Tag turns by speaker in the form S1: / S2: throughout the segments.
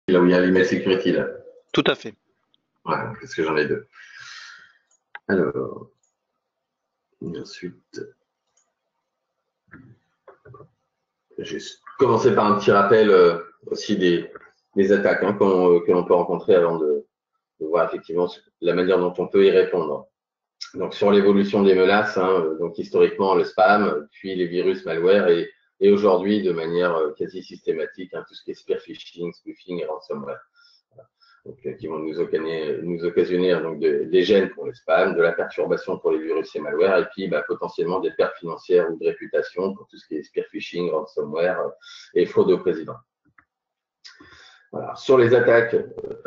S1: là où il y a l'email security là.
S2: Tout à fait.
S1: Ouais, parce que j'en ai deux. Alors, ensuite, j'ai commencé par un petit rappel aussi des attaques que l'on peut rencontrer avant de voir effectivement la manière dont on peut y répondre. Donc sur l'évolution des menaces, donc historiquement le spam, puis les virus malware et aujourd'hui de manière quasi systématique tout ce qui est spear phishing, spoofing et ransomware. Donc, qui vont nous occasionner donc des gènes pour le spam, de la perturbation pour les virus et malware, et puis potentiellement des pertes financières ou de réputation pour tout ce qui est spear phishing, ransomware et fraude au président. Voilà. Sur les attaques,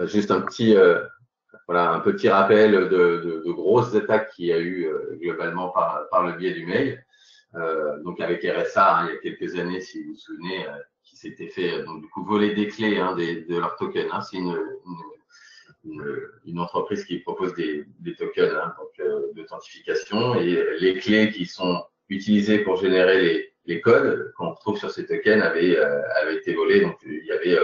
S1: juste un petit rappel de grosses attaques qu'il y a eu globalement par le biais du mail. Donc avec RSA, il y a quelques années, si vous vous souvenez, qui s'était fait donc du coup voler des clés de leurs tokens. C'est une entreprise qui propose des tokens d'authentification et les clés qui sont utilisées pour générer les codes qu'on trouve sur ces tokens avaient été volées. Donc il y avait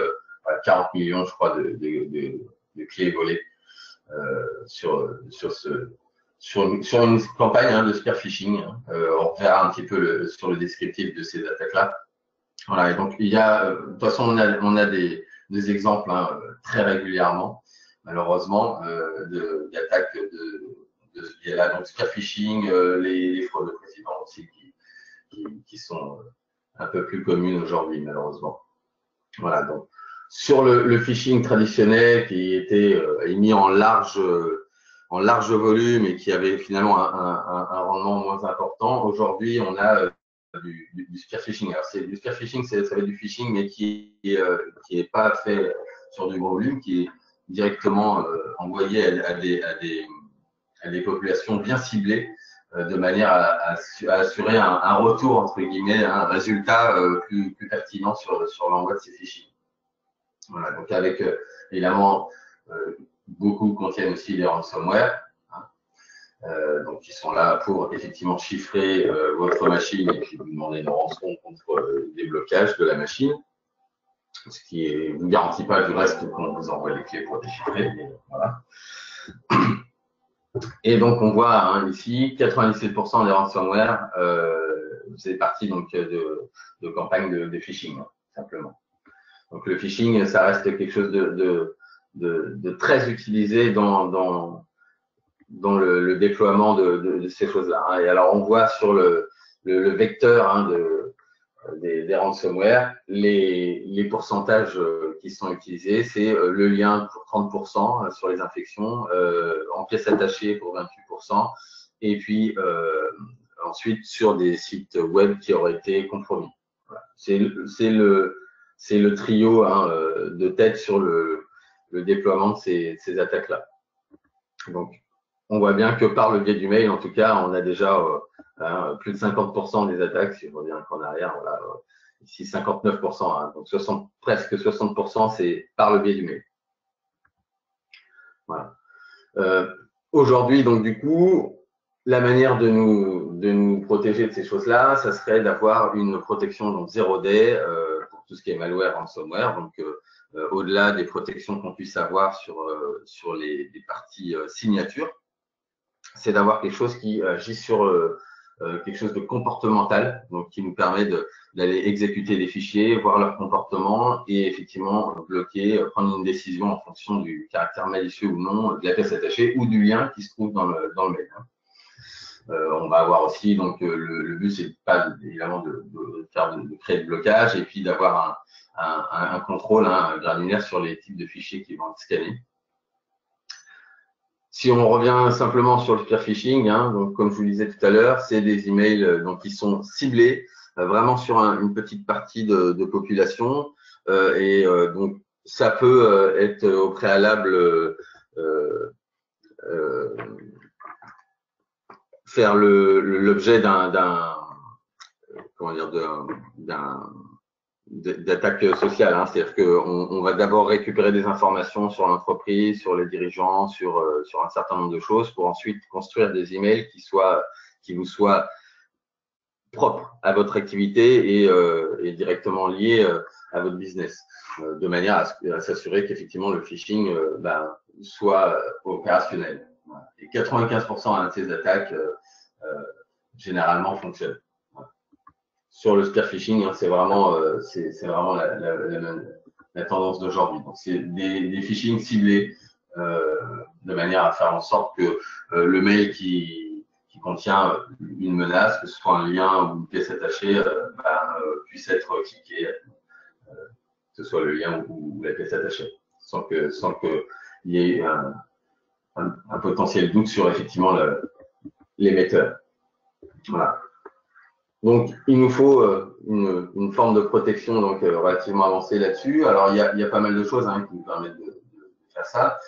S1: 40 millions, je crois, de clés volées sur une campagne de spear phishing. On verra un petit peu sur le descriptif de ces attaques-là. Voilà, et donc il y a, de toute façon, on a des exemples très régulièrement, malheureusement, d'attaques de ce biais-là. Donc spear phishing, les fraudes de président aussi qui sont un peu plus communes aujourd'hui, malheureusement. Voilà, donc sur le phishing traditionnel qui était émis en large volume et qui avait finalement un rendement moins important, aujourd'hui on a du spear phishing. Alors du spear phishing, ça va être du phishing, mais qui est pas fait sur du gros volume, qui est directement envoyé à des populations bien ciblées, de manière à assurer un retour, entre guillemets, un résultat plus pertinent sur l'envoi de ces fichiers. Voilà, donc avec évidemment beaucoup contiennent aussi des ransomware, donc ils sont là pour effectivement chiffrer votre machine et puis vous demander une rançon contre des blocages de la machine, ce qui ne vous garantit pas du reste qu'on vous envoie les clés pour déchiffrer. Mais, voilà. Et donc on voit ici 97% des ransomware c'est parti donc de campagnes de phishing simplement. Donc le phishing, ça reste quelque chose de très utilisé dans le déploiement de ces choses-là. Et alors on voit sur le vecteur des ransomware, les pourcentages qui sont utilisés, c'est le lien pour 30% sur les infections, en pièces attachées pour 28%, et puis ensuite sur des sites web qui auraient été compromis. Voilà. C'est le trio de tête sur le déploiement de ces attaques-là. Donc, on voit bien que par le biais du mail, en tout cas, on a déjà plus de 50% des attaques, si je reviens en arrière, voilà, ici 59%, donc presque 60%, c'est par le biais du mail. Voilà. Aujourd'hui, donc du coup, la manière de nous protéger de ces choses-là, ça serait d'avoir une protection donc 0D pour tout ce qui est malware, ransomware, donc au-delà des protections qu'on puisse avoir sur les parties signatures, c'est d'avoir quelque chose qui agit sur quelque chose de comportemental, donc qui nous permet d'aller exécuter des fichiers, voir leur comportement et effectivement bloquer, prendre une décision en fonction du caractère malicieux ou non de la pièce attachée ou du lien qui se trouve dans le mail. On va avoir aussi, donc le but c'est pas évidemment de créer de blocage et puis d'avoir un contrôle granulaire sur les types de fichiers qui vont être scannés. Si on revient simplement sur le spear phishing, donc comme je vous le disais tout à l'heure, c'est des emails qui sont ciblés vraiment sur une petite partie de population et donc ça peut être au préalable faire l'objet d'attaque sociale. C'est-à-dire qu'on va d'abord récupérer des informations sur l'entreprise, sur les dirigeants, sur un certain nombre de choses pour ensuite construire des emails qui vous soient propre à votre activité et directement lié à votre business, de manière à s'assurer qu'effectivement le phishing soit opérationnel. Et 95% de ces attaques généralement fonctionnent. Sur le spear phishing, hein, c'est vraiment la tendance d'aujourd'hui. Donc c'est des phishing ciblés de manière à faire en sorte que le mail qui contient une menace, que ce soit un lien ou une pièce attachée, puisse être cliqué, que ce soit le lien ou la pièce attachée, sans que il y ait un potentiel doute sur effectivement l'émetteur. Voilà. Donc, il nous faut une forme de protection donc relativement avancée là-dessus. Alors, il y a pas mal de choses qui nous permettent de faire ça.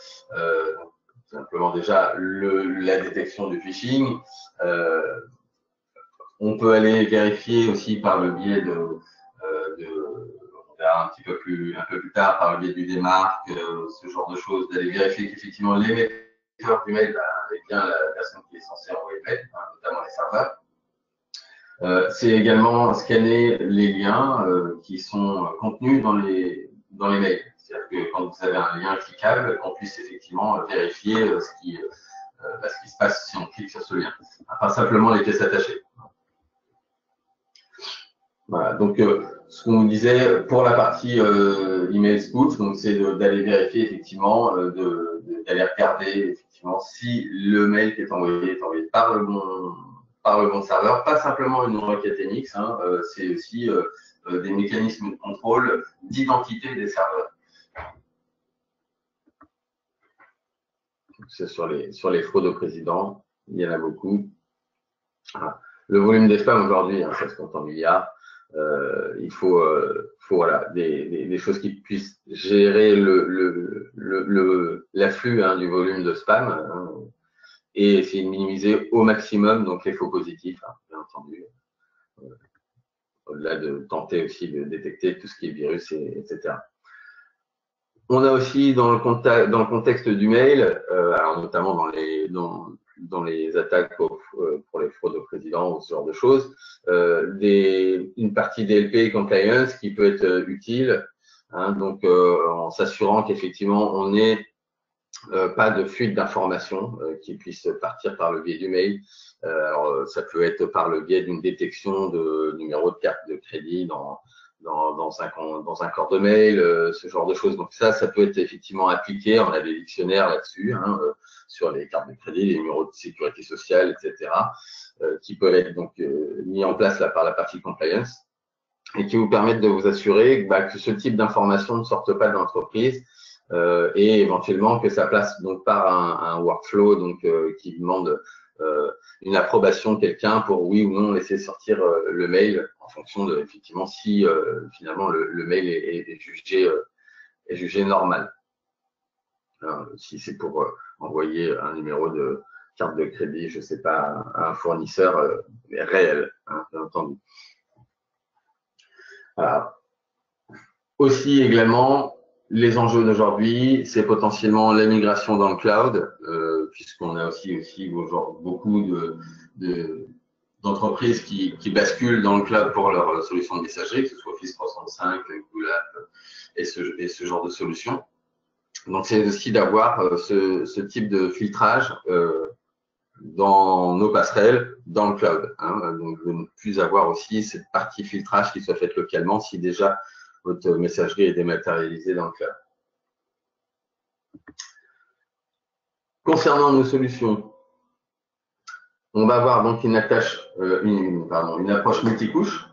S1: Simplement déjà la détection du phishing. On peut aller vérifier aussi par le biais on verra un peu plus tard, par le biais du démarque, ce genre de choses, d'aller vérifier qu'effectivement l'émetteur du mail est bien la personne qui est censée envoyer le mail, notamment les serveurs. C'est également scanner les liens qui sont contenus dans les mails. C'est-à-dire que quand vous avez un lien cliquable, qu'on puisse effectivement vérifier ce qui se passe si on clique sur ce lien. Pas simplement les pièces attachées. Voilà, donc ce qu'on vous disait pour la partie email spoof, donc c'est d'aller vérifier effectivement, d'aller regarder effectivement si le mail qui est envoyé par le bon serveur, pas simplement une requête NX, c'est aussi des mécanismes de contrôle d'identité des serveurs. C'est sur les fraudes au président, il y en a beaucoup. Voilà. Le volume des spams aujourd'hui, ça se compte en milliards. Il faut voilà, des choses qui puissent gérer l'afflux du volume de spam et essayer de minimiser au maximum donc les faux positifs, bien entendu. Au-delà de tenter aussi de détecter tout ce qui est virus, etc. On a aussi dans le contexte du mail, alors notamment dans les attaques pour les fraudes au président ou ce genre de choses, une partie DLP compliance qui peut être utile, donc en s'assurant qu'effectivement on n'ait pas de fuite d'informations qui puisse partir par le biais du mail. Alors ça peut être par le biais d'une détection de numéro de carte de crédit dans un corps de mail, ce genre de choses. Donc ça peut être effectivement appliqué. On a des dictionnaires là-dessus, sur les cartes de crédit, les numéros de sécurité sociale, etc., qui peuvent être donc mis en place là par la partie compliance et qui vous permettent de vous assurer que ce type d'informations ne sortent pas de l'entreprise et éventuellement que ça passe donc par un workflow donc qui demande une approbation de quelqu'un pour oui ou non laisser sortir le mail en fonction de effectivement si finalement le mail est jugé normal. Alors, si c'est pour envoyer un numéro de carte de crédit, je sais pas, à un fournisseur réel, bien entendu. Voilà. Aussi également, les enjeux d'aujourd'hui, c'est potentiellement la migration dans le cloud, puisqu'on a aussi beaucoup d'entreprises qui basculent dans le cloud pour leur solution de messagerie, que ce soit Office 365, Google Apps et ce genre de solutions. Donc, c'est aussi d'avoir ce type de filtrage dans nos passerelles, dans le cloud. Donc, de ne plus avoir aussi cette partie filtrage qui soit faite localement si déjà votre messagerie est dématérialisée dans le cloud. Concernant nos solutions, on va avoir donc une approche multicouche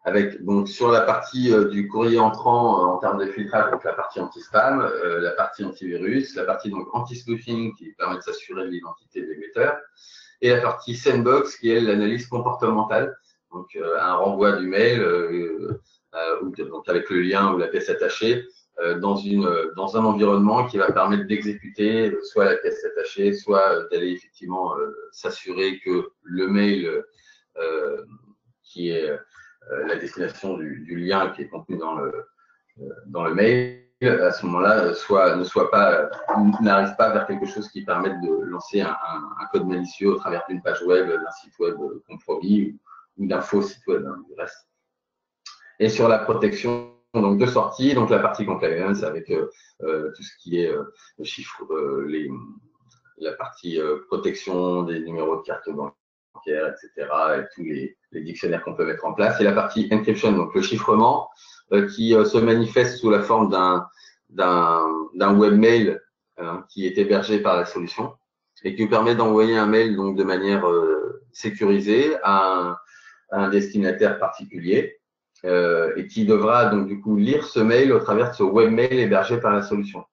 S1: avec donc sur la partie du courrier entrant en termes de filtrage, donc la partie anti-spam, la partie antivirus, la partie donc anti-spoofing qui permet de s'assurer de l'identité de l'émetteur, et la partie sandbox qui est l'analyse comportementale, donc un renvoi du mail donc avec le lien ou la pièce attachée dans un environnement qui va permettre d'exécuter soit la pièce attachée, soit d'aller effectivement s'assurer que le mail qui est la destination du lien qui est contenu dans le mail, à ce moment-là, n'arrive pas vers quelque chose qui permette de lancer un code malicieux au travers d'une page web, d'un site web compromis d'un faux site web, hein, du reste. Et sur la protection donc de sortie, donc la partie compliance avec tout ce qui est chiffre, la partie protection des numéros de carte bancaire, etc., et tous les dictionnaires qu'on peut mettre en place. Et la partie encryption, donc le chiffrement, qui se manifeste sous la forme d'un webmail qui est hébergé par la solution et qui vous permet d'envoyer un mail donc de manière sécurisée à un destinataire particulier et qui devra donc du coup lire ce mail au travers de ce webmail hébergé par la solution.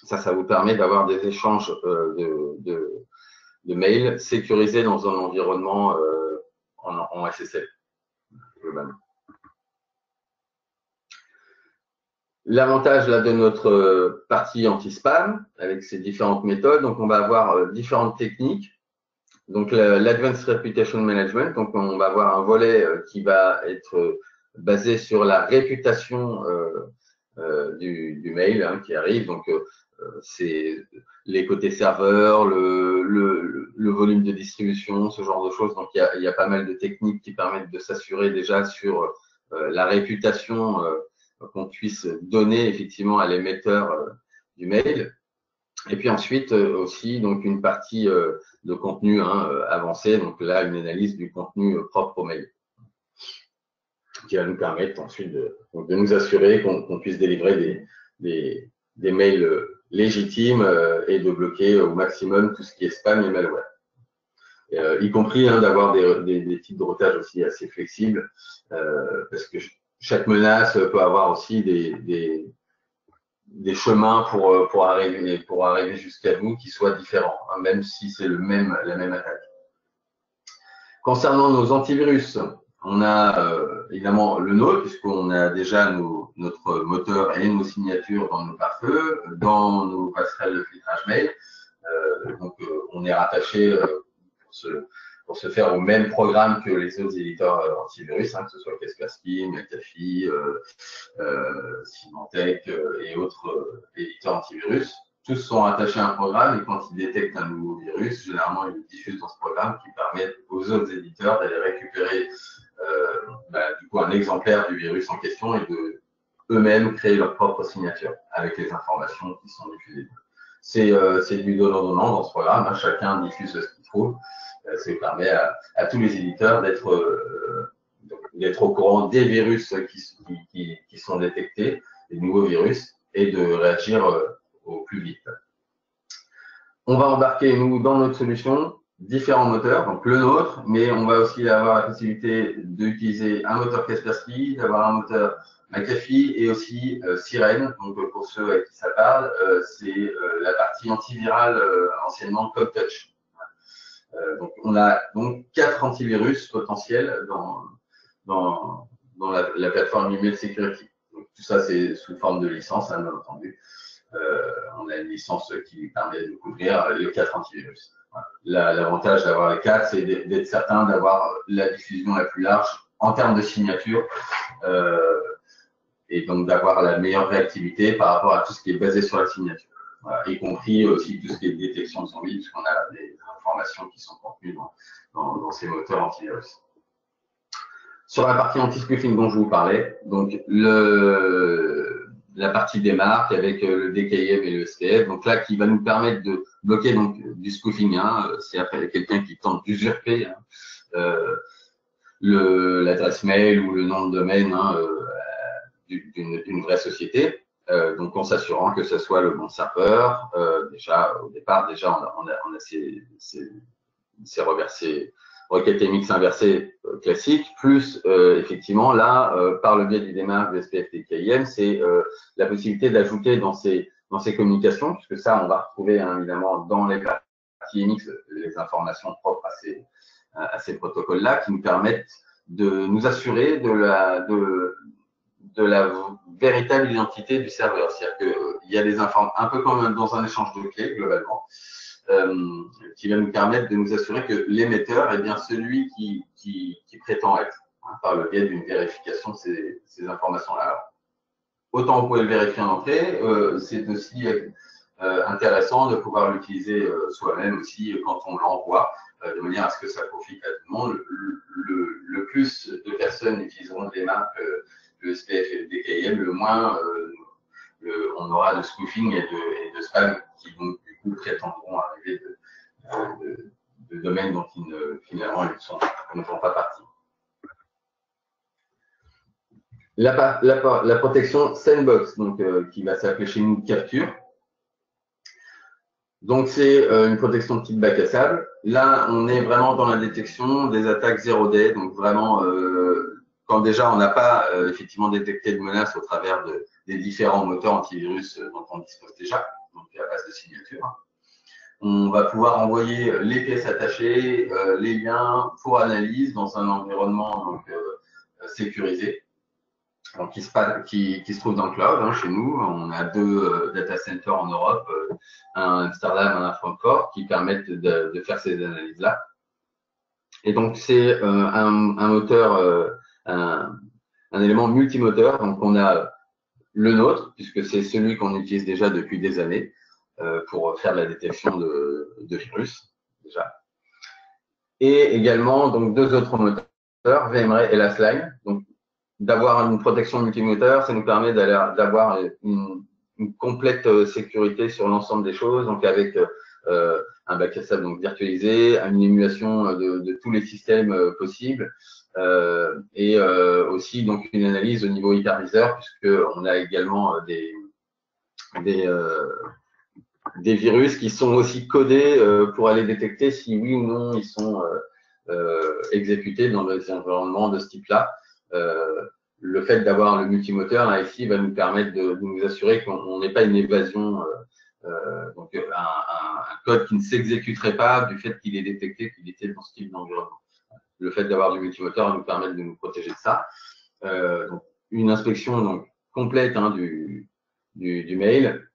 S1: Ça vous permet d'avoir des échanges de mails sécurisés dans un environnement en SSL, globalement. L'avantage là de notre partie anti-spam, avec ces différentes méthodes, donc on va avoir différentes techniques. Donc l'Advanced Reputation Management, donc on va avoir un volet qui va être basé sur la réputation du mail hein, qui arrive. Donc c'est les côtés serveurs, le volume de distribution, ce genre de choses. Donc il y a pas mal de techniques qui permettent de s'assurer déjà sur la réputation qu'on puisse donner effectivement à l'émetteur du mail. Et puis ensuite aussi donc une partie de contenu avancé, donc là une analyse du contenu propre au mail, qui va nous permettre ensuite de nous assurer qu'on puisse délivrer des mails légitimes et de bloquer au maximum tout ce qui est spam et malware. Y compris d'avoir des types de routage aussi assez flexibles, parce que chaque menace peut avoir aussi des chemins pour arriver jusqu'à nous qui soient différents, hein, même si c'est la même attaque. Concernant nos antivirus, on a évidemment le nôtre, puisqu'on a déjà notre moteur et nos signatures dans nos pare-feux, dans nos passerelles de filtrage mail. Donc on est rattaché pour se faire au même programme que les autres éditeurs antivirus, hein, que ce soit Kaspersky, McAfee, Symantec et autres éditeurs antivirus. Tous sont attachés à un programme et quand ils détectent un nouveau virus, généralement ils le diffusent dans ce programme qui permet aux autres éditeurs d'aller récupérer du coup un exemplaire du virus en question et de eux-mêmes créer leur propre signature avec les informations qui sont diffusées. C'est du donnant-donnant dans ce programme, hein, chacun diffuse ce qu'il trouve. Ça permet à tous les éditeurs d'être au courant des virus qui sont détectés, des nouveaux virus, et de réagir au plus vite. On va embarquer, nous, dans notre solution, différents moteurs, donc le nôtre, mais on va aussi avoir la possibilité d'utiliser un moteur Kaspersky, d'avoir un moteur McAfee et aussi Sirène. Donc pour ceux à qui ça parle, c'est la partie antivirale anciennement CogTouch. Donc on a donc 4 antivirus potentiels dans la plateforme Email Security. Donc, tout ça c'est sous forme de licence, hein, bien entendu. On a une licence qui lui permet de couvrir les 4 antivirus. Voilà. L'avantage d'avoir les 4, c'est d'être certain d'avoir la diffusion la plus large en termes de signature et donc d'avoir la meilleure réactivité par rapport à tout ce qui est basé sur la signature. Voilà, y compris aussi tout ce qui est détection de zombies, puisqu'on a des informations qui sont contenues dans ces moteurs antivirus. Sur la partie anti-spoofing dont je vous parlais, donc la partie des marques avec le DKIM et le SPF, donc là qui va nous permettre de bloquer donc du spoofing, hein, c'est après quelqu'un qui tente d'usurper l'adresse mail ou le nom de domaine d'une vraie société. Donc en s'assurant que ce soit le bon serveur. Déjà au départ, on a ces requêtes MX inversées classiques, plus effectivement là, par le biais du démarrage de SPF DKIM, c'est la possibilité d'ajouter dans ces communications, puisque ça, on va retrouver hein, évidemment dans les parties MX les informations propres à ces protocoles-là, qui nous permettent de nous assurer de la véritable identité du serveur. C'est-à-dire qu'il y a des informations, un peu comme dans un échange de clés, globalement, qui va nous permettre de nous assurer que l'émetteur est bien celui qui prétend être, hein, par le biais d'une vérification de ces informations-là. Alors, autant vous pouvez le vérifier en entrée, c'est aussi intéressant de pouvoir l'utiliser soi-même aussi quand on l'envoie, de manière à ce que ça profite à tout le monde. le plus de personnes utiliseront des marques le SPF et le DKIM, le moins on aura de spoofing et de spam qui donc du coup prétendront arriver de domaines dont finalement ils ne font pas partie. La protection Sandbox, donc, qui va s'appeler chez nous Capture. Donc, c'est une protection de type bac à sable. Là, on est vraiment dans la détection des attaques 0D. Donc, vraiment, quand déjà on n'a pas effectivement détecté de menaces au travers des différents moteurs antivirus dont on dispose déjà, donc à base de signature. On va pouvoir envoyer les pièces attachées, les liens pour analyse dans un environnement donc, sécurisé. Donc, qui se trouve dans le cloud. Hein, chez nous, on a 2 data centers en Europe, un à Amsterdam, un à Francfort, qui permettent de faire ces analyses-là. Et donc, c'est un moteur, un élément multimoteur. Donc, on a le nôtre, puisque c'est celui qu'on utilise déjà depuis des années pour faire la détection de virus, déjà. Et également, donc, 2 autres moteurs, VMware et Lastline. Donc, d'avoir une protection multimoteur, ça nous permet d'avoir une complète sécurité sur l'ensemble des choses, donc avec un bac à sable donc virtualisé, une émulation de tous les systèmes possibles, et aussi donc une analyse au niveau hyperviseur, puisqu'on a également des virus qui sont aussi codés pour aller détecter si oui ou non ils sont exécutés dans des environnements de ce type-là. Le fait d'avoir le multimoteur là ici va nous permettre de nous assurer qu'on n'ait pas une évasion, donc un code qui ne s'exécuterait pas du fait qu'il est détecté qu'il était dans ce type d'environnement. Le fait d'avoir du multimoteur va nous permettre de nous protéger de ça. Donc, une inspection donc complète hein, du mail.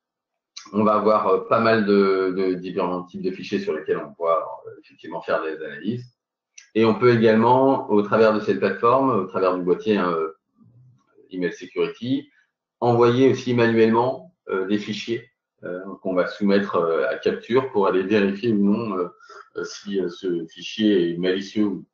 S1: On va avoir pas mal de différents types de fichiers sur lesquels on pourra effectivement faire des analyses. Et on peut également, au travers de cette plateforme, au travers du boîtier Email Security, envoyer aussi manuellement des fichiers qu'on va soumettre à capture pour aller vérifier ou non si ce fichier est malicieux ou non.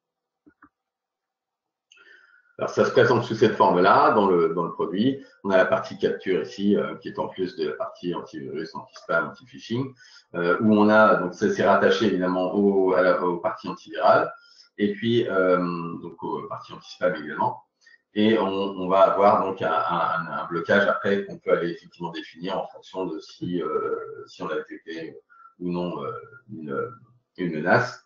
S1: Alors, ça se présente sous cette forme-là dans le produit. On a la partie capture ici, qui est en plus de la partie antivirus, anti-spam, anti-phishing, où on a, donc c'est rattaché évidemment aux parties antivirales, et puis donc aux parties anti-spam également. Et on va avoir donc un blocage après qu'on peut aller effectivement définir en fonction de si on a détecté ou non une menace.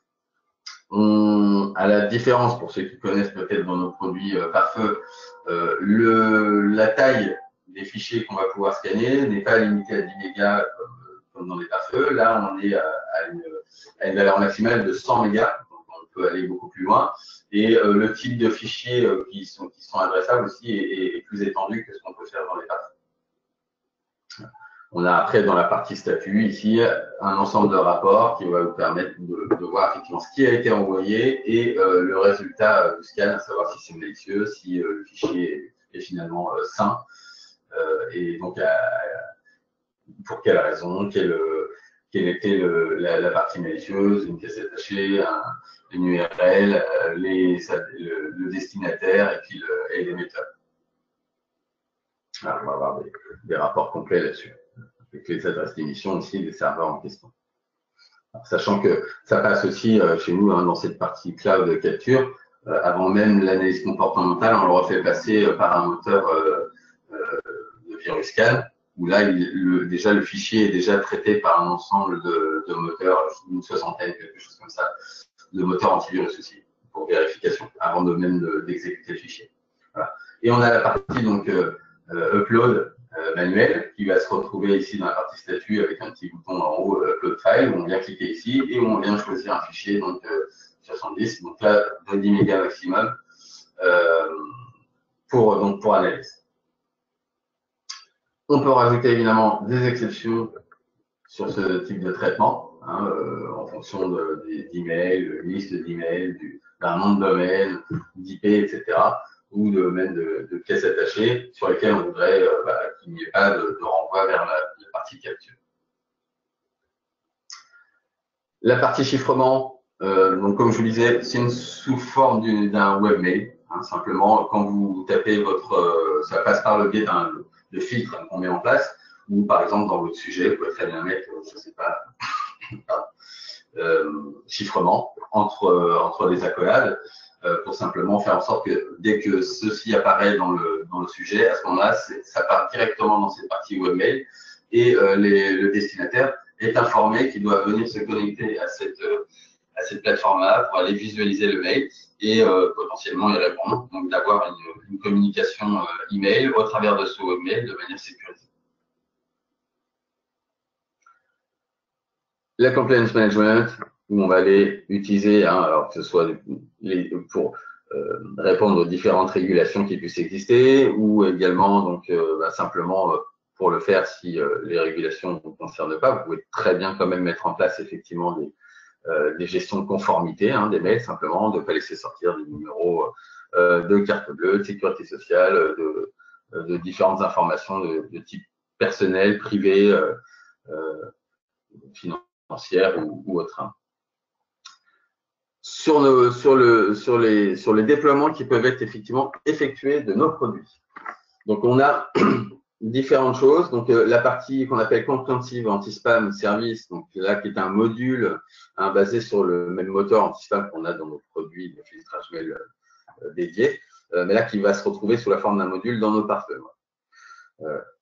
S1: À la différence, pour ceux qui connaissent peut-être dans nos produits pare-feu, la taille des fichiers qu'on va pouvoir scanner n'est pas limitée à 10 mégas comme dans les pare-feu. Là, on est à une valeur maximale de 100 mégas, donc on peut aller beaucoup plus loin. Et le type de fichiers qui sont adressables aussi est plus étendu que ce qu'on peut faire dans les pare-feu. On a après dans la partie statut ici un ensemble de rapports qui va vous permettre de voir effectivement ce qui a été envoyé et le résultat du scan, à savoir si c'est malicieux, si le fichier est finalement sain, et donc pour quelle raison, quelle était la partie malicieuse, une pièce attachée, une URL, le destinataire et puis les méthodes. Alors, on va avoir des rapports complets là-dessus, avec les adresses d'émission aussi des serveurs en question. Alors, sachant que ça passe aussi chez nous hein, dans cette partie cloud capture, avant même l'analyse comportementale, on le refait passer par un moteur de VirusScan, où là, déjà le fichier est déjà traité par un ensemble de moteurs, une soixantaine, quelque chose comme ça, de moteurs antivirus aussi, pour vérification, avant de même d'exécuter le fichier. Voilà. Et on a la partie donc upload manuel qui va se retrouver ici dans la partie statut avec un petit bouton en haut upload file où on vient cliquer ici et où on vient choisir un fichier donc 70, donc là de 10 mégas maximum pour analyse. On peut rajouter évidemment des exceptions sur ce type de traitement hein, en fonction d'emails, liste d'emails, d'un nom de domaine, d'IP, etc. ou même de pièces attachées sur lesquelles on voudrait qu'il n'y ait pas de renvoi vers la partie capture. La partie chiffrement, Donc, comme je vous disais, c'est une sous forme d'un webmail. Hein, simplement, quand vous tapez ça passe par le biais de filtre qu'on met en place, ou par exemple dans votre sujet, vous pouvez très bien mettre, je ne sais pas, chiffrement entre des accolades pour simplement faire en sorte que dès que ceci apparaît dans le sujet, à ce moment-là, ça part directement dans cette partie webmail et le destinataire est informé qu'il doit venir se connecter à cette plateforme-là pour aller visualiser le mail et potentiellement y répondre. Donc d'avoir une communication email au travers de ce webmail de manière sécurisée. La compliance management, où on va aller utiliser, hein, alors que ce soit pour répondre aux différentes régulations qui puissent exister, ou également donc simplement pour le faire si les régulations ne vous concernent pas, vous pouvez très bien quand même mettre en place effectivement des gestions de conformité, hein, des mails simplement, de ne pas laisser sortir des numéros de carte bleue, de sécurité sociale, de différentes informations de type personnel, privé, financière ou autre. Hein. Sur les déploiements qui peuvent être effectivement effectués de nos produits. Donc, on a différentes choses. Donc, la partie qu'on appelle comprehensive anti-spam service, donc là, qui est un module basé sur le même moteur anti-spam qu'on a dans nos produits de filtrage mail dédiés, mais là, qui va se retrouver sous la forme d'un module dans nos pare-feux.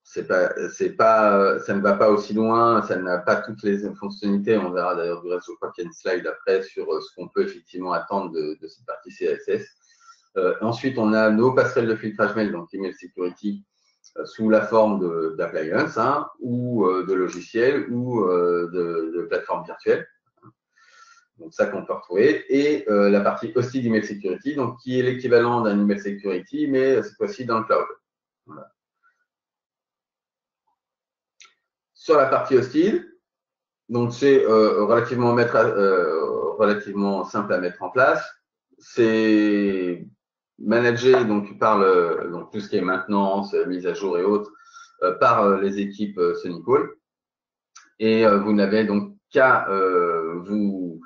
S1: Ça ne va pas aussi loin, ça n'a pas toutes les fonctionnalités. On verra d'ailleurs du reste, je crois qu'il y a une slide après sur ce qu'on peut effectivement attendre de cette partie CSS. Ensuite, on a nos passerelles de filtrage mail, donc email security, sous la forme d'appliance, hein, ou de logiciels, ou de plateformes virtuelles. Donc ça qu'on peut retrouver. Et la partie hosted email security, donc qui est l'équivalent d'un email security, mais cette fois-ci dans le cloud. Voilà. Sur la partie hosted, donc c'est relativement simple à mettre en place. C'est managé donc par donc tout ce qui est maintenance, mise à jour et autres par les équipes Sunnypool. Et vous n'avez donc qu'à vous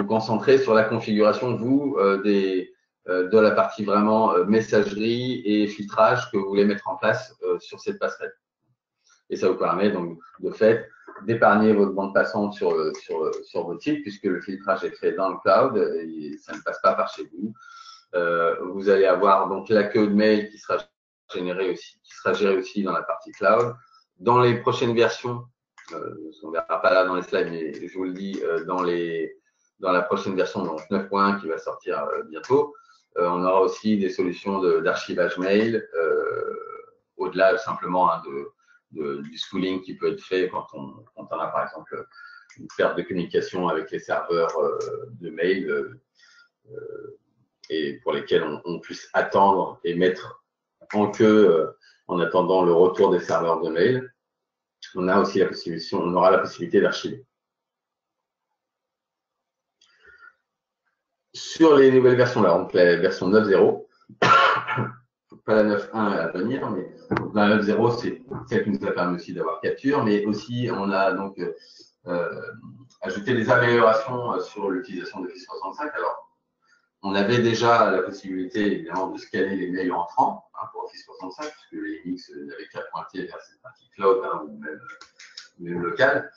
S1: concentrer sur la configuration de la partie vraiment messagerie et filtrage que vous voulez mettre en place sur cette passerelle. Et ça vous permet donc de fait d'épargner votre bande passante sur votre site, puisque le filtrage est fait dans le cloud et ça ne passe pas par chez vous. Vous allez avoir donc la queue de mail qui sera gérée aussi dans la partie cloud. Dans les prochaines versions, on ne verra pas là dans les slides, mais je vous le dis, dans la prochaine version, donc 9.1 qui va sortir bientôt, on aura aussi des solutions d'archivage mail, au-delà simplement du spooling qui peut être fait quand on a par exemple une perte de communication avec les serveurs de mail et pour lesquels on puisse attendre et mettre en queue en attendant le retour des serveurs de mail. On aura la possibilité d'archiver. Sur les nouvelles versions, là, donc la version 9.0, pas la 9.1 à venir, mais la 9.0, c'est celle qui nous a permis aussi d'avoir capture, mais aussi on a donc ajouté des améliorations sur l'utilisation d'Office 365. Alors, on avait déjà la possibilité, évidemment, de scanner les mails entrants pour Office 365, puisque les Linux n'avaient qu'à pointer vers cette partie cloud ou même locale.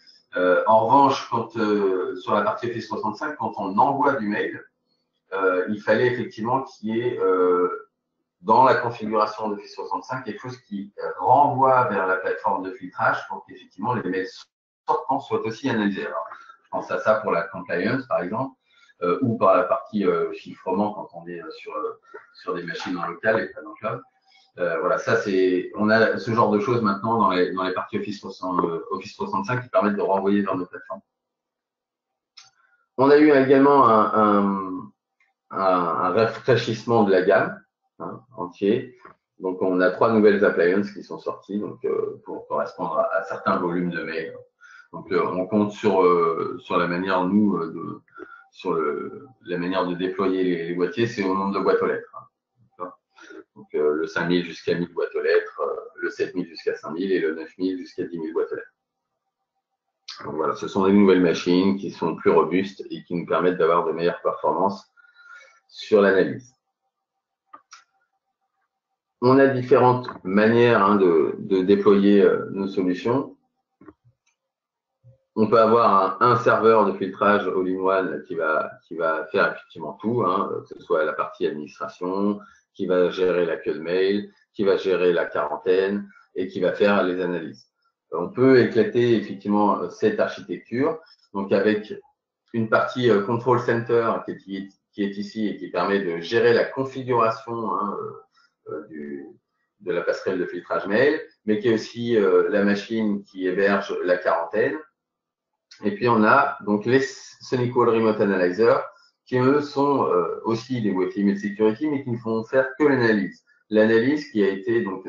S1: En revanche, sur la partie Office 365, quand on envoie du mail, il fallait effectivement qu'il y ait dans la configuration d'Office 365 quelque chose qui renvoie vers la plateforme de filtrage pour qu'effectivement les mails sortants soient aussi analysés. Alors, je pense à ça pour la compliance, par exemple, ou par la partie chiffrement quand on est sur des machines en local et pas dans le cloud. Voilà, ça on a ce genre de choses maintenant dans les parties Office 365 qui permettent de renvoyer vers nos plateformes. On a eu également un rafraîchissement de la gamme entier. Donc, on a 3 nouvelles appliances qui sont sorties pour correspondre à certains volumes de mails. Donc, on compte sur la manière, la manière de déployer les boîtiers, c'est au nombre de boîtes aux lettres. Donc, le 5000 jusqu'à 1000 boîtes aux lettres, le 7000 jusqu'à 5000 et le 9000 jusqu'à 10 000 boîtes aux lettres. Donc, voilà, ce sont des nouvelles machines qui sont plus robustes et qui nous permettent d'avoir de meilleures performances sur l'analyse. On a différentes manières de déployer nos solutions. On peut avoir un serveur de filtrage all-in-one qui va faire effectivement tout, que ce soit la partie administration, qui va gérer l'accueil de mail, qui va gérer la quarantaine et qui va faire les analyses. On peut éclater effectivement cette architecture, donc avec une partie Control Center qui est ici et qui permet de gérer la configuration de la passerelle de filtrage mail, mais qui est aussi la machine qui héberge la quarantaine. Et puis on a donc les SonyQual Remote Analyzer qui eux sont aussi des boîtiers email security, mais qui ne font faire que l'analyse. L'analyse qui a été donc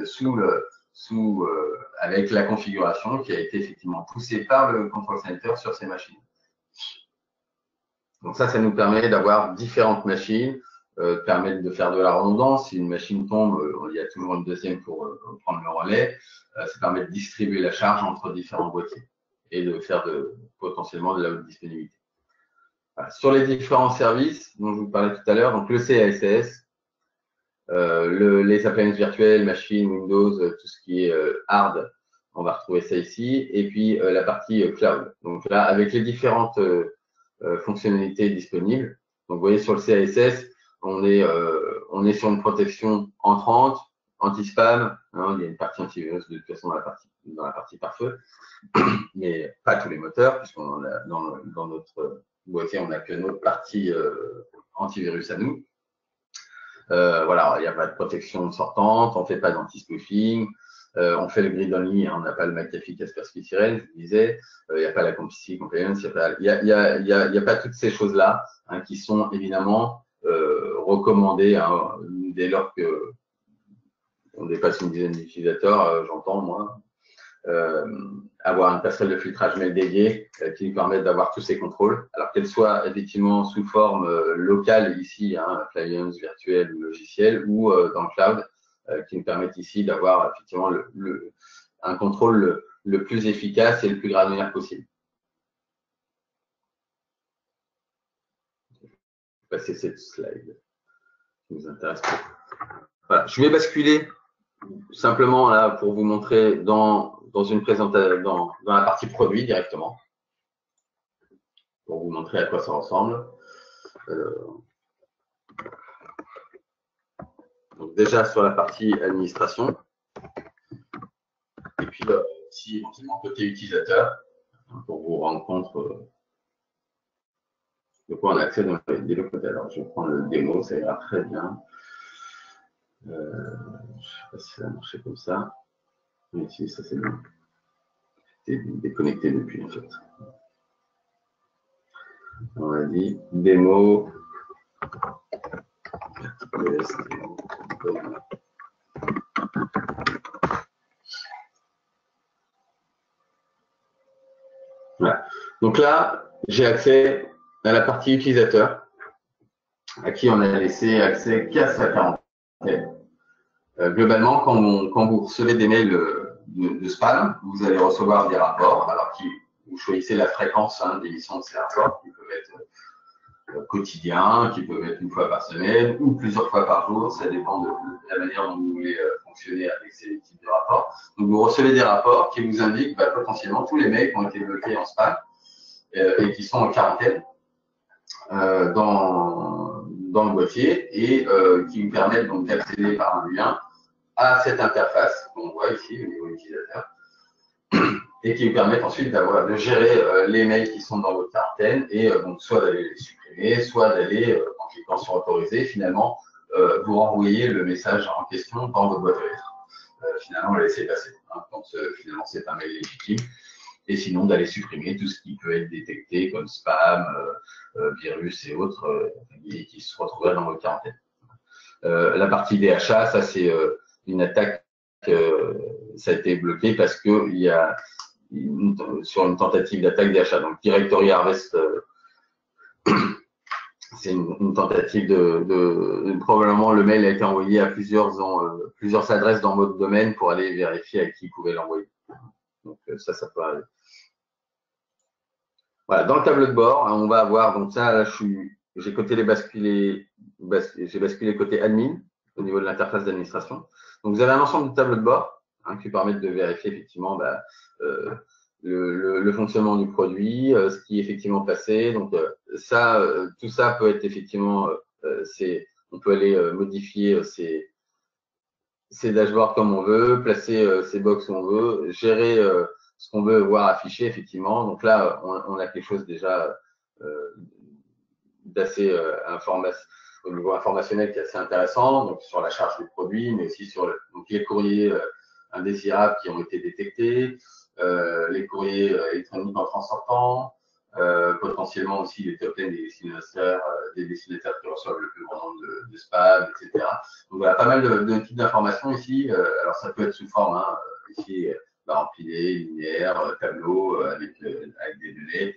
S1: avec la configuration qui a été effectivement poussée par le Control Center sur ces machines. Donc ça nous permet d'avoir différentes machines, permettre de faire de la redondance. Si une machine tombe, il y a toujours une deuxième pour prendre le relais. Ça permet de distribuer la charge entre différents boîtiers et de faire potentiellement de la haute disponibilité. Voilà. Sur les différents services dont je vous parlais tout à l'heure, donc le CASS, les appliances virtuelles, machines, Windows, tout ce qui est hard, on va retrouver ça ici, et puis la partie cloud. Donc là, avec les différentes fonctionnalités disponibles, donc vous voyez sur le CASS, on est sur une protection entrante, anti-spam, il y a une partie antivirus de toute façon dans la partie pare-feu, mais pas tous les moteurs, puisqu'on a dans notre boîtier, on n'a que notre partie antivirus à nous. Voilà, il n'y a pas de protection sortante, on ne fait pas d'anti-spoofing, on fait le grid only, on n'a pas le McAfee Kaspersky Siren, je vous disais, il n'y a pas la complicity compliance, il n'y a pas toutes ces choses-là qui sont évidemment recommandées dès lors que on dépasse une dizaine d'utilisateurs, j'entends moi. Avoir une passerelle de filtrage mail dédiée qui nous permette d'avoir tous ces contrôles, alors qu'elle soit effectivement sous forme locale ici, appliance virtuelle ou logicielle, ou dans le cloud, qui nous permettent ici d'avoir effectivement un contrôle le plus efficace et le plus granulaire possible. Je vais passer cette slide qui nous intéresse beaucoup. Voilà, je vais basculer simplement là pour vous montrer dans une présentation, dans la partie produit directement, pour vous montrer à quoi ça ressemble. Donc déjà sur la partie administration, et puis aussi éventuellement côté utilisateur, pour vous rendre compte de quoi on a accès dans les deux côtés. Alors je vais prendre le démo, ça ira très bien. Je ne sais pas si ça va marcher comme ça. Mais ici, ça c'est bon. C'est déconnecté depuis en fait. On a dit démo. Voilà. Donc là, j'ai accès à la partie utilisateur, à qui on a laissé accès qu'à sa quarantaine. Globalement, quand vous recevez des mails de spam, vous allez recevoir des rapports, alors vous choisissez la fréquence d'émission de ces rapports, qui peuvent être quotidiens, qui peuvent être une fois par semaine ou plusieurs fois par jour, ça dépend de la manière dont vous voulez fonctionner avec ces types de rapports. Donc vous recevez des rapports qui vous indiquent potentiellement tous les mails qui ont été bloqués en spam et qui sont en quarantaine dans le boîtier et qui vous permettent donc d'accéder par un lien à cette interface qu'on voit ici au niveau utilisateur et qui vous permettent ensuite de gérer les mails qui sont dans votre quarantaine et donc soit d'aller les supprimer, soit d'aller, en cliquant sur autoriser, finalement vous renvoyer le message en question dans votre boîte aux lettres. Finalement, laisser passer quand finalement c'est un mail légitime. Et sinon d'aller supprimer tout ce qui peut être détecté comme spam, virus et autres qui se retrouveraient dans votre quarantaine. La partie DHA, ça c'est une attaque, ça a été bloqué parce qu'il y a sur une tentative d'attaque DHA. Donc Directory Harvest, c'est une tentative probablement le mail a été envoyé à plusieurs adresses dans votre domaine pour aller vérifier à qui pouvait l'envoyer. Donc ça peut arriver. Voilà, dans le tableau de bord, hein, on va avoir, donc ça, là, j'ai basculé côté admin au niveau de l'interface d'administration. Donc, vous avez un ensemble de tableaux de bord hein, qui permettent de vérifier effectivement le fonctionnement du produit, ce qui est effectivement passé. Donc, tout ça peut être effectivement, on peut aller modifier ces dashboards comme on veut, placer ces box où on veut, gérer ce qu'on veut voir affiché, effectivement. Donc là, on a quelque chose déjà d'assez au niveau informationnel qui est assez intéressant, donc sur la charge du produit, mais aussi sur donc les courriers indésirables qui ont été détectés, les courriers électroniques entrant sortant, potentiellement aussi les top 10 des destinataires qui reçoivent le plus grand nombre de spam, etc. Donc voilà, pas mal de types d'informations ici. Alors ça peut être sous forme, hein, ici, empilé, linéaire, tableau, avec des données.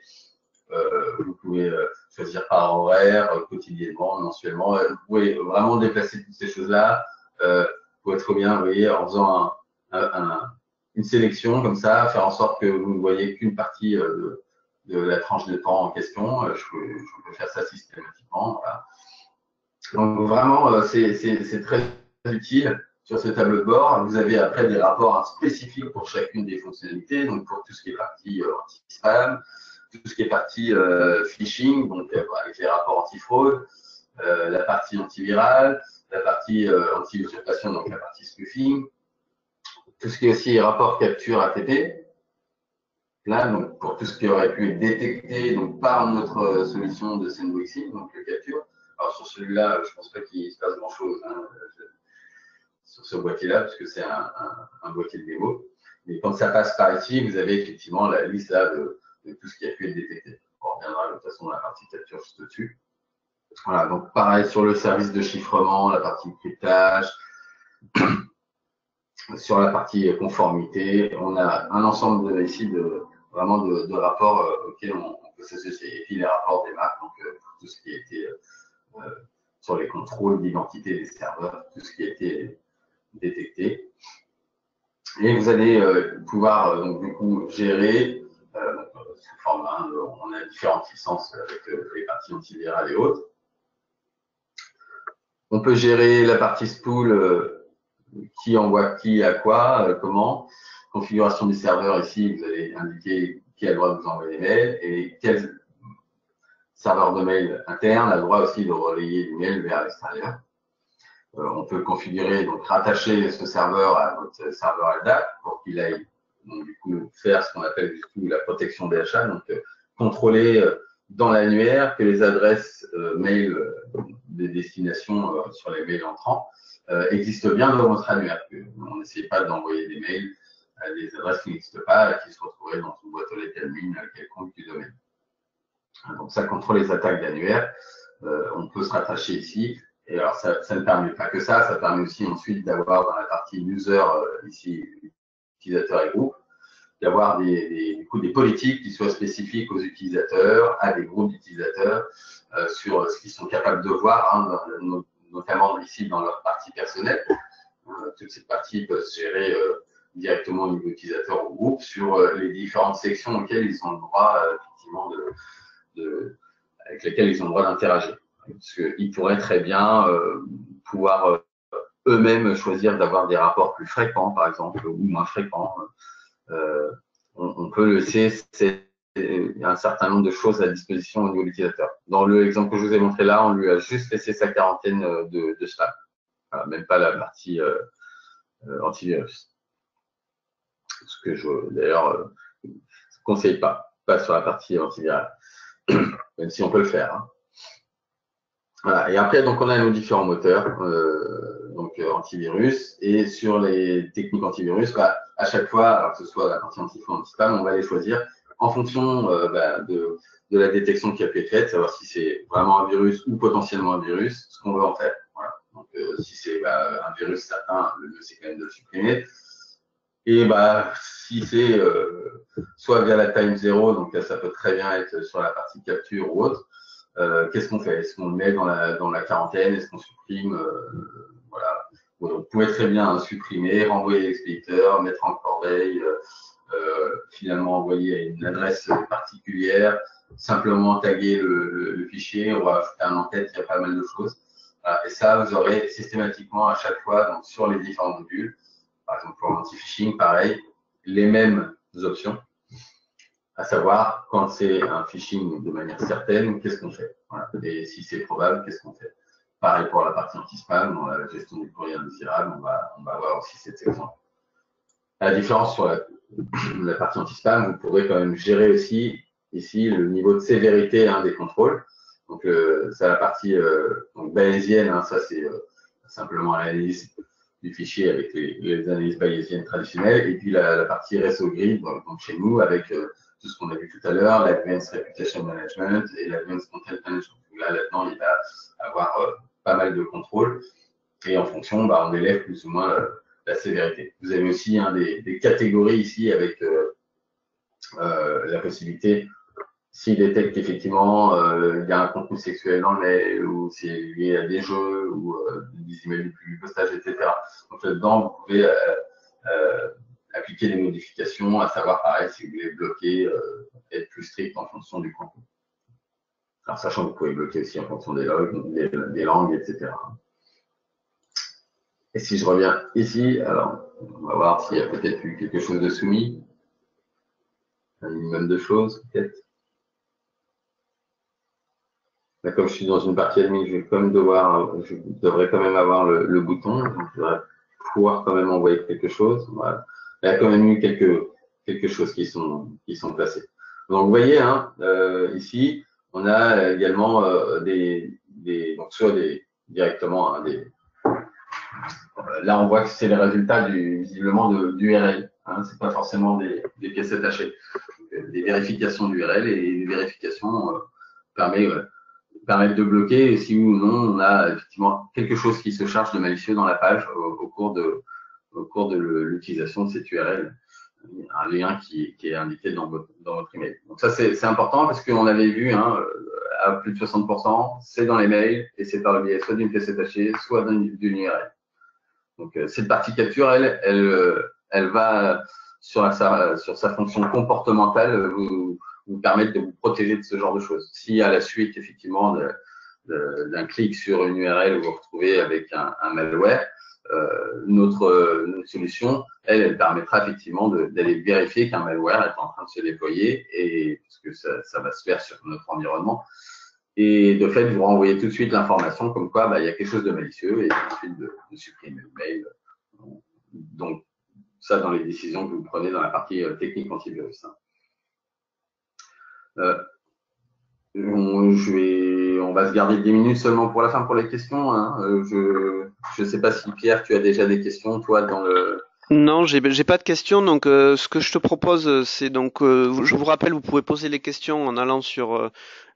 S1: Vous pouvez choisir par horaire, quotidiennement, mensuellement. Vous pouvez vraiment déplacer toutes ces choses-là. Vous pouvez très bien, vous voyez, en faisant une sélection comme ça, faire en sorte que vous ne voyez qu'une partie de la tranche de temps en question. Je peux faire ça systématiquement. Voilà. Donc vraiment, c'est très utile sur ce tableau de bord. Vous avez après des rapports spécifiques pour chacune des fonctionnalités. Donc pour tout ce qui est partie anti-spam, tout ce qui est partie phishing, donc avec les rapports anti-fraude, la partie antivirale, la partie anti-usurpation, donc la partie spoofing, tout ce qui est aussi rapport capture ATP. Là, donc pour tout ce qui aurait pu être détecté donc, par notre solution de sandboxing, donc le capture. Alors sur celui-là, je ne pense pas qu'il se passe grand-chose hein, sur ce boîtier-là, parce que c'est un boîtier de démo. Mais quand ça passe par ici, vous avez effectivement la liste là de tout ce qui a pu être détecté. On reviendra de toute façon dans la partie capture juste au-dessus. Voilà, donc pareil sur le service de chiffrement, la partie cryptage, sur la partie conformité, on a un ensemble ici vraiment de rapports auxquels on peut s'associer. Et puis les rapports des marques, donc tout ce qui a été sur les contrôles d'identité des serveurs, tout ce qui a été détecté. Et vous allez pouvoir donc du coup gérer sous forme, hein, on a différentes licences avec les parties antivirales et autres. On peut gérer la partie spool, qui envoie qui à quoi, comment. Configuration du serveur ici, vous allez indiquer qui a le droit de vous envoyer des mails et quel serveur de mail interne a le droit aussi de relayer des mails vers l'extérieur. On peut configurer, donc rattacher ce serveur à votre serveur LDAP pour qu'il aille donc, du coup, faire ce qu'on appelle du coup la protection des achats, donc contrôler dans l'annuaire que les adresses mail des destinations sur les mails entrants existent bien dans votre annuaire. On n'essaie pas d'envoyer des mails à des adresses qui n'existent pas, qui se retrouveraient dans une boîte aux lettres admin quelconque du domaine. Donc ça contrôle les attaques d'annuaire. On peut se rattacher ici. Et alors ça ne permet pas que ça permet aussi ensuite d'avoir dans la partie user ici, utilisateur et groupe, d'avoir du coup, des politiques qui soient spécifiques aux utilisateurs, à des groupes d'utilisateurs, sur ce qu'ils sont capables de voir, hein, notamment ici dans leur partie personnelle. Toute cette partie peut se gérer directement au niveau utilisateur ou groupe sur les différentes sections auxquelles ils ont le droit, effectivement, avec lesquelles ils ont le droit d'interagir. Parce qu'ils pourraient très bien pouvoir eux-mêmes choisir d'avoir des rapports plus fréquents, par exemple, ou moins fréquents. On peut laisser un certain nombre de choses à disposition au niveau de l'utilisateur. Dans l'exemple que je vous ai montré là, on lui a juste laissé sa quarantaine de spam. Voilà, même pas la partie antivirus. Ce que je, d'ailleurs, ne conseille pas sur la partie antivirale. Même si on peut le faire. Hein. Voilà. Et après, donc, on a nos différents moteurs, donc antivirus. Et sur les techniques antivirus, à chaque fois, alors que ce soit la partie anti-faux, anti-spam, on va les choisir en fonction de la détection qui a pu être faite, savoir si c'est vraiment un virus ou potentiellement un virus, ce qu'on veut en faire. Voilà. Donc, si c'est un virus certain, le mieux c'est quand même de le supprimer. Et si c'est soit via la time zero, donc là, ça peut très bien être sur la partie capture ou autre. Qu'est-ce qu'on fait? Est-ce qu'on le met dans la quarantaine? Est-ce qu'on supprime? Voilà. Vous pouvez très bien supprimer, renvoyer l'expéditeur, mettre en corbeille, finalement envoyer à une adresse particulière, simplement taguer le fichier, on va ajouter un en-tête, il y a pas mal de choses. Voilà. Et ça, vous aurez systématiquement à chaque fois, donc, sur les différents modules, par exemple pour l'anti-phishing, pareil, les mêmes options, à savoir quand c'est un phishing de manière certaine, qu'est-ce qu'on fait, voilà. Et si c'est probable, qu'est-ce qu'on fait. Pareil pour la partie anti-spam, dans la gestion du courrier indésirable, on va avoir aussi cette section. La différence sur la partie anti-spam, vous pourrez quand même gérer aussi ici le niveau de sévérité des contrôles. Donc, c'est la partie donc bayésienne, ça c'est simplement l'analyse du fichier avec les analyses bayésiennes traditionnelles, et puis la partie réseau grid, donc chez nous, avec tout ce qu'on a vu tout à l'heure, l'Advanced Reputation Management et l'Advanced Content Management. Là-dedans, il va avoir pas mal de contrôles, et en fonction, on élève plus ou moins la sévérité. Vous avez aussi des catégories ici avec la possibilité, s'il détecte qu'effectivement il y a un contenu sexuel dans le mail, ou c'est lié à des jeux, ou des emails du public postage, etc. Donc là-dedans, vous pouvez appliquer des modifications, à savoir pareil si vous voulez bloquer, être plus strict en fonction du contenu. Alors sachant que vous pouvez bloquer aussi en fonction des langues, etc. Et si je reviens ici, alors on va voir s'il y a peut-être eu quelque chose de soumis, un minimum de choses peut-être. Là, comme je suis dans une partie admin, je devrais quand même avoir le bouton, donc je devrais pouvoir quand même envoyer quelque chose. Voilà. Il y a quand même eu quelque chose qui sont placés. Donc vous voyez, ici, on a également donc soit directement là on voit que c'est les résultats visiblement d'URL. C'est pas forcément des pièces attachées. Donc, des vérifications d'URL, et les vérifications permettent de bloquer si oui ou non on a effectivement quelque chose qui se charge de malicieux dans la page au cours de l'utilisation de cette URL, un lien qui est indiqué dans votre email. Donc ça c'est important, parce qu'on avait vu à plus de 60%, c'est dans les mails, et c'est par le biais soit d'une pièce attachée, soit d'une URL. Donc cette partie capture, elle va sur sa fonction comportementale vous permettre de vous protéger de ce genre de choses. Si à la suite effectivement d'un clic sur une URL, vous vous retrouvez avec un malware, notre solution, elle permettra effectivement d'aller vérifier qu'un malware est en train de se déployer, et puisque ça va se faire sur notre environnement, et de fait vous renvoyer tout de suite l'information comme quoi il y a quelque chose de malicieux, et ensuite de supprimer le mail. Donc ça, dans les décisions que vous prenez dans la partie technique antivirus. On va se garder 10 minutes seulement pour la fin pour les questions. Je ne sais pas si Pierre, tu as déjà des questions, toi, dans le…
S2: Non, j'ai pas de questions. Donc, ce que je te propose, c'est donc, je vous rappelle, vous pouvez poser les questions en allant sur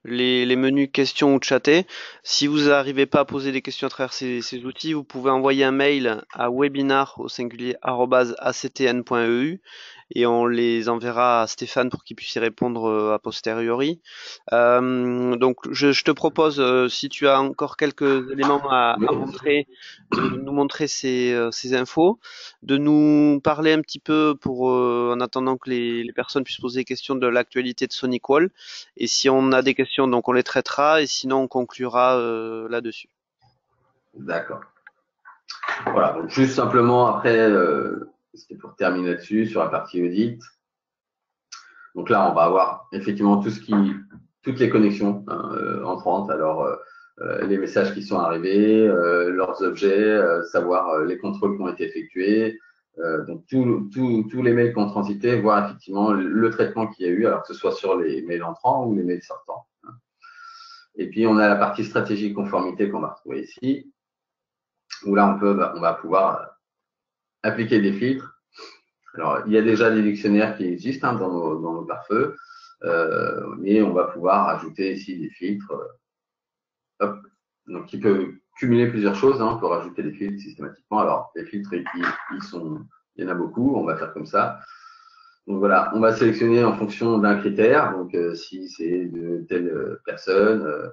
S2: les menus questions ou chatter. Si vous n'arrivez pas à poser des questions à travers ces outils, vous pouvez envoyer un mail à webinar au singulier @actn.eu, et on les enverra à Stéphane pour qu'il puisse y répondre a posteriori. Donc je te propose, si tu as encore quelques éléments à montrer, de nous montrer ces infos, de nous parler un petit peu en attendant que les personnes puissent poser des questions, de l'actualité de SonicWall. Et si on a des questions, donc on les traitera, et sinon on conclura là-dessus.
S1: D'accord. Voilà, donc juste simplement après, c'était pour terminer là-dessus, sur la partie audit. Donc là, on va avoir effectivement toutes les connexions entrantes. Alors, les messages qui sont arrivés, leurs objets, savoir les contrôles qui ont été effectués, donc tous les mails qui ont transité, voir effectivement le traitement qu'il y a eu, alors que ce soit sur les mails entrants ou les mails sortants. Et puis, on a la partie stratégie conformité qu'on va retrouver ici, où là, on va pouvoir appliquer des filtres. Alors, il y a déjà des dictionnaires qui existent dans nos pare-feux, mais on va pouvoir ajouter ici des filtres. Donc, qui peuvent cumuler plusieurs choses. On peut rajouter des filtres systématiquement. Alors, les filtres, il y en a beaucoup. On va faire comme ça. Donc voilà, on va sélectionner en fonction d'un critère. Donc, si c'est de telle personne,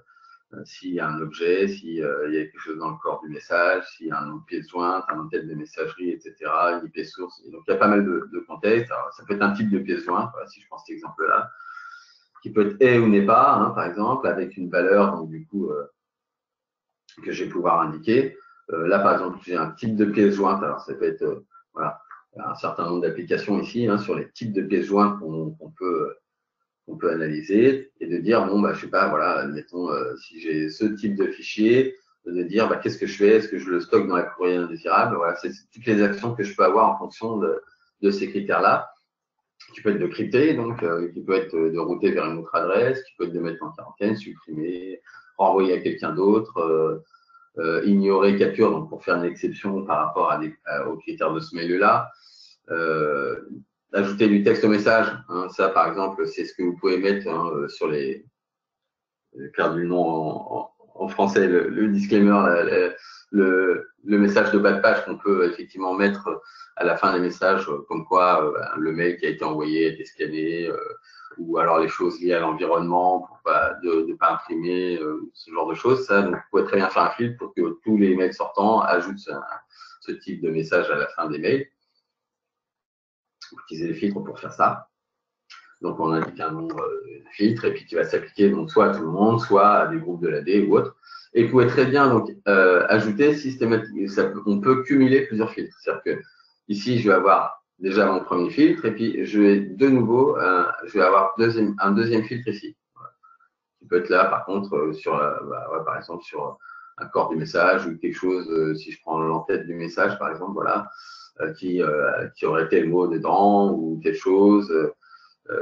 S1: s'il y a un objet, s'il y a quelque chose dans le corps du message, s'il y a un nom de pièce jointe, un nom de tête de messagerie, etc., une IP source. Et donc, il y a pas mal de contextes. Alors, ça peut être un type de pièce jointe, voilà, si je prends cet exemple-là, qui peut être est ou n'est pas, hein, par exemple, avec une valeur, donc du coup, que je vais pouvoir indiquer. Là, par exemple, j'ai un type de pièce jointe. Alors, ça peut être, voilà, un certain nombre d'applications ici hein, sur les types de pièces jointes qu'on peut analyser et de dire, bon, bah, je sais pas, voilà, admettons, si j'ai ce type de fichier, de dire, bah, qu'est-ce que je fais? Est-ce que je le stocke dans la courrier indésirable? Voilà, c'est toutes les actions que je peux avoir en fonction de ces critères-là, qui peut être de crypter, donc, qui peut être de router vers une autre adresse, qui peut être de mettre en quarantaine, supprimer, renvoyer à quelqu'un d'autre, ignorer capture, donc pour faire une exception par rapport aux critères de ce mail-là. Ajouter du texte au message, hein, ça par exemple, c'est ce que vous pouvez mettre hein, sur les cartes du nom en français, le disclaimer, le message de bas de page qu'on peut effectivement mettre à la fin des messages, comme quoi le mail qui a été envoyé a été scanné, ou alors les choses liées à l'environnement pour pas de pas imprimer, ce genre de choses. Ça, donc, vous pouvez très bien faire un filtre pour que tous les mails sortants ajoutent ce type de message à la fin des mails. Utiliser les filtres pour faire ça. Donc, on indique un nombre de filtres et puis qui va s'appliquer donc soit à tout le monde, soit à des groupes de l'AD ou autre. Et vous pouvez très bien donc ajouter systématiquement. On peut cumuler plusieurs filtres. C'est-à-dire que ici, je vais avoir déjà mon premier filtre et puis je vais de nouveau, je vais avoir un deuxième filtre ici. Voilà. Qui peut être là, par contre, par exemple, sur un corps du message ou quelque chose, si je prends l'entête du message, par exemple, voilà, qui aurait tel mot dedans ou telle chose.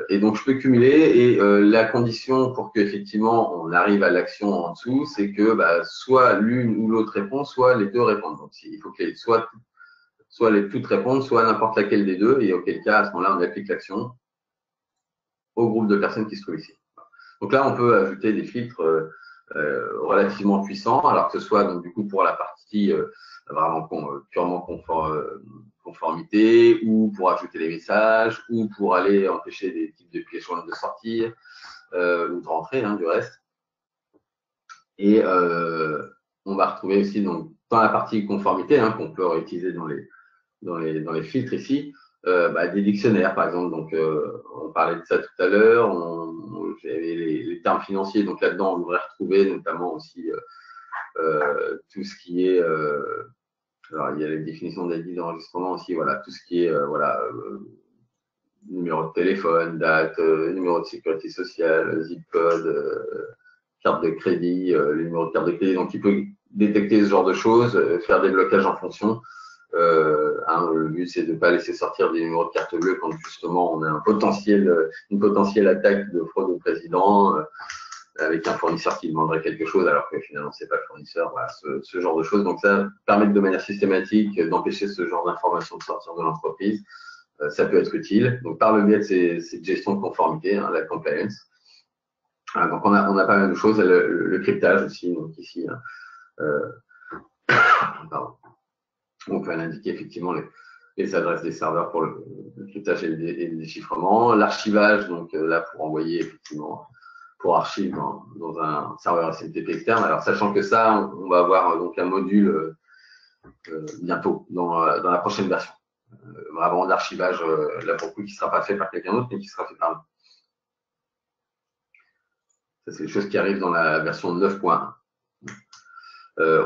S1: Et donc, je peux cumuler et la condition pour qu'effectivement on arrive à l'action en dessous, c'est que bah, soit l'une ou l'autre répond, soit les deux répondent. Donc, il faut que soit les toutes répondent, soit n'importe laquelle des deux, et auquel cas, à ce moment-là, on applique l'action au groupe de personnes qui se trouvent ici. Donc là, on peut ajouter des filtres relativement puissants, alors que ce soit donc du coup pour la partie vraiment purement conformité, ou pour ajouter les messages, ou pour aller empêcher des types de pièces jointes de sortir ou de rentrer, hein, du reste. Et on va retrouver aussi donc dans la partie conformité hein, qu'on peut réutiliser dans les filtres ici, des dictionnaires par exemple. Donc on parlait de ça tout à l'heure. J'avais les termes financiers. Donc là-dedans, on devrait retrouver notamment aussi tout ce qui est alors il y a les définitions d'ID d'enregistrement aussi. Voilà tout ce qui est numéro de téléphone, date, numéro de sécurité sociale, zip code, carte de crédit, les numéros de carte de crédit. Donc il peut détecter ce genre de choses, faire des blocages en fonction. Le but, c'est de ne pas laisser sortir des numéros de carte bleue quand justement on a une potentielle attaque de fraude au président avec un fournisseur qui demanderait quelque chose alors que finalement c'est pas le fournisseur. Voilà, ce genre de choses. Donc ça permet de manière systématique d'empêcher ce genre d'informations de sortir de l'entreprise. Ça peut être utile. Donc par le biais de cette gestion de conformité, hein, la compliance. Donc on a pas mal de choses. Le cryptage aussi. Donc ici, pardon. On peut indiquer effectivement les adresses des serveurs pour le cryptage et le déchiffrement. L'archivage, donc là pour envoyer effectivement pour archive dans un serveur SMTP externe. Alors sachant que ça, on va avoir donc un module bientôt dans la prochaine version. Vraiment d'archivage, là pour le coup, qui ne sera pas fait par quelqu'un d'autre, mais qui sera fait par nous. Ça, c'est des choses qui arrivent dans la version 9.1.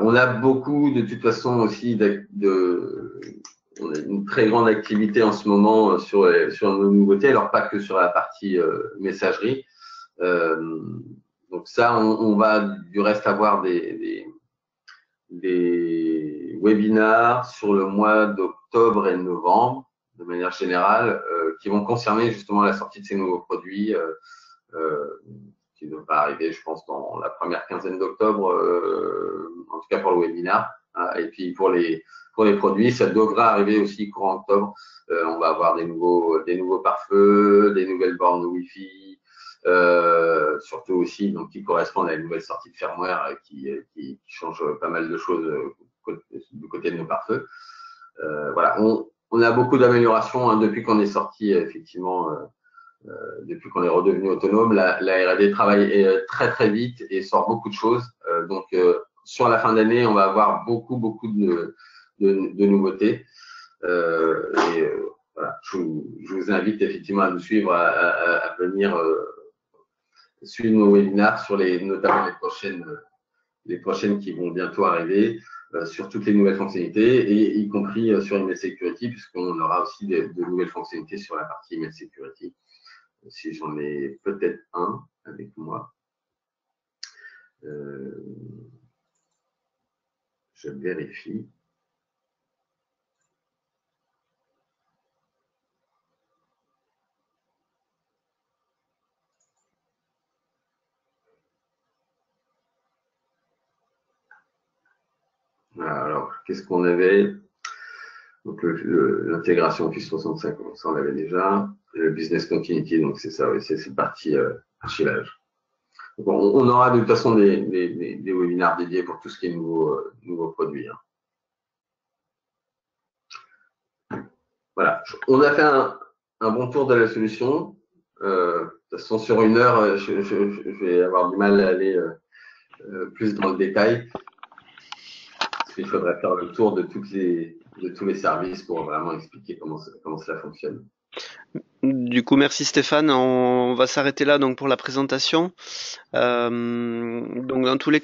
S1: On a beaucoup, de toute façon, aussi on a une très grande activité en ce moment sur nos nouveautés, alors pas que sur la partie messagerie. Donc ça, on va du reste avoir des webinars sur le mois d'octobre et de novembre, de manière générale, qui vont concerner justement la sortie de ces nouveaux produits qui ne vont pas arriver, je pense, dans la première quinzaine d'octobre, en tout cas pour le webinar. Hein, et puis pour les produits, ça devra arriver aussi courant octobre. On va avoir des nouveaux pare-feux, des nouvelles bornes Wi-Fi, surtout aussi donc qui correspondent à une nouvelle sortie de firmware qui change pas mal de choses du côté de nos pare-feux. Voilà, on a beaucoup d'améliorations hein, depuis qu'on est sorti effectivement depuis qu'on est redevenu autonome, la R&D travaille très très vite et sort beaucoup de choses. Donc sur la fin d'année, on va avoir beaucoup de nouveautés. Voilà, je vous invite effectivement à nous suivre, à venir suivre nos webinaires sur notamment les prochaines qui vont bientôt arriver, sur toutes les nouvelles fonctionnalités, et y compris sur Email Security, puisqu'on aura aussi de nouvelles fonctionnalités sur la partie Email Security. Si j'en ai peut-être un avec moi. Je vérifie. Voilà, alors, qu'est-ce qu'on avait? Donc, l'intégration Office 365, ça on l'avait déjà. Le business continuity, donc c'est ça, oui, c'est cette partie archivage. Donc, on aura de toute façon des webinaires dédiés pour tout ce qui est nouveau produit. Hein. Voilà, on a fait un bon tour de la solution. De toute façon, sur 1 heure, je vais avoir du mal à aller plus dans le détail. Parce qu'il faudrait faire le tour de tous les services pour vraiment expliquer comment cela fonctionne.
S2: Du coup, merci Stéphane. On va s'arrêter là donc pour la présentation. Donc dans tous les cas,